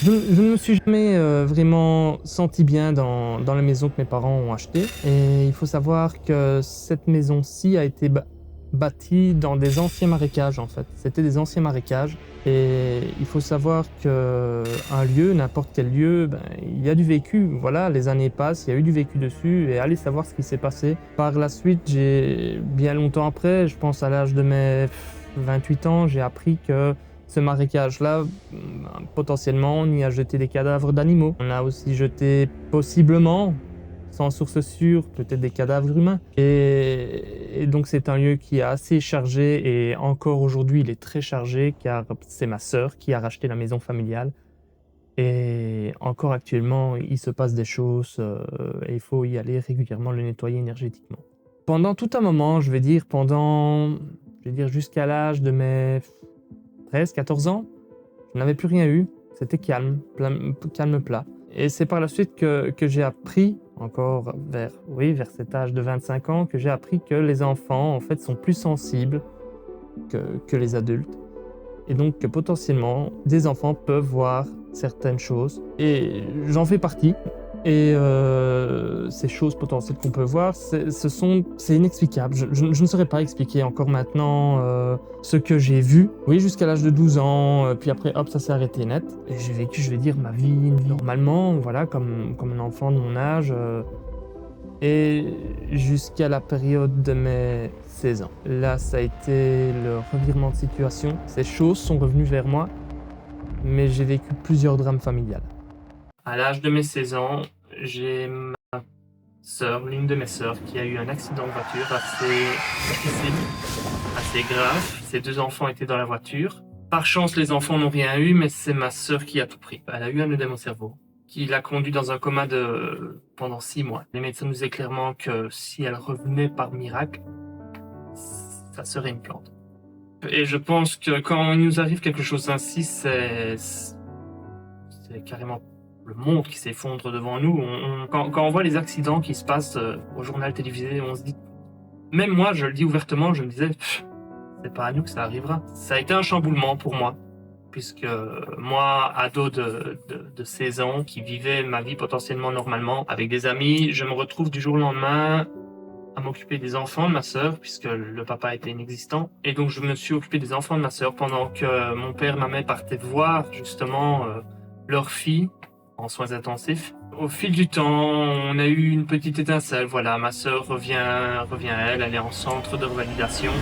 Je ne me suis jamais vraiment senti bien dans la maison que mes parents ont achetée. Et il faut savoir que cette maison-ci a été bâtie dans des anciens marécages en fait. C'était des anciens marécages. Et il faut savoir qu'un lieu, n'importe quel lieu, il y a du vécu. Voilà, les années passent, il y a eu du vécu dessus. Et allez savoir ce qui s'est passé. Par la suite, bien longtemps après, je pense à l'âge de mes 28 ans, j'ai appris que ce marécage-là, potentiellement, on y a jeté des cadavres d'animaux. On a aussi jeté, possiblement, sans source sûre, peut-être des cadavres humains. Et donc c'est un lieu qui est assez chargé, et encore aujourd'hui il est très chargé, car c'est ma sœur qui a racheté la maison familiale. Et encore actuellement, il se passe des choses, et il faut y aller régulièrement le nettoyer énergétiquement. Pendant tout un moment, je vais dire jusqu'à l'âge de mes 13, 14 ans, je n'avais plus rien eu. C'était calme, calme plat. Et c'est par la suite que j'ai appris, encore vers cet âge de 25 ans, que j'ai appris que les enfants, en fait, sont plus sensibles que les adultes. Et donc que potentiellement, des enfants peuvent voir certaines choses. Et j'en fais partie. Et ces choses potentielles qu'on peut voir, c'est inexplicable. Je ne saurais pas expliquer encore maintenant ce que j'ai vu. Oui, jusqu'à l'âge de 12 ans, puis après, hop, ça s'est arrêté net. Et j'ai vécu, je vais dire, ma vie normalement, voilà, comme un enfant de mon âge. Et jusqu'à la période de mes 16 ans. Là, ça a été le revirement de situation. Ces choses sont revenues vers moi, mais j'ai vécu plusieurs drames familiales. À l'âge de mes 16 ans, j'ai ma sœur, l'une de mes sœurs, qui a eu un accident de voiture assez difficile, assez grave. Ses deux enfants étaient dans la voiture. Par chance, les enfants n'ont rien eu, mais c'est ma sœur qui a tout pris. Elle a eu un œdème au cerveau, qui l'a conduit dans un coma pendant 6 mois. Les médecins nous disaient clairement que si elle revenait par miracle, ça serait une plante. Et je pense que quand il nous arrive quelque chose ainsi, c'est carrément le monde qui s'effondre devant nous. Quand on voit les accidents qui se passent au journal télévisé, on se dit... Même moi, je le dis ouvertement, je me disais, c'est pas à nous que ça arrivera. Ça a été un chamboulement pour moi, puisque moi, ado de 16 ans, qui vivais ma vie potentiellement normalement, avec des amis, je me retrouve du jour au lendemain à m'occuper des enfants de ma sœur, puisque le papa était inexistant. Et donc je me suis occupé des enfants de ma sœur pendant que mon père et ma mère partaient voir justement leur fille en soins intensifs. Au fil du temps, on a eu une petite étincelle. Voilà, ma sœur revient à elle est en centre de revalidation.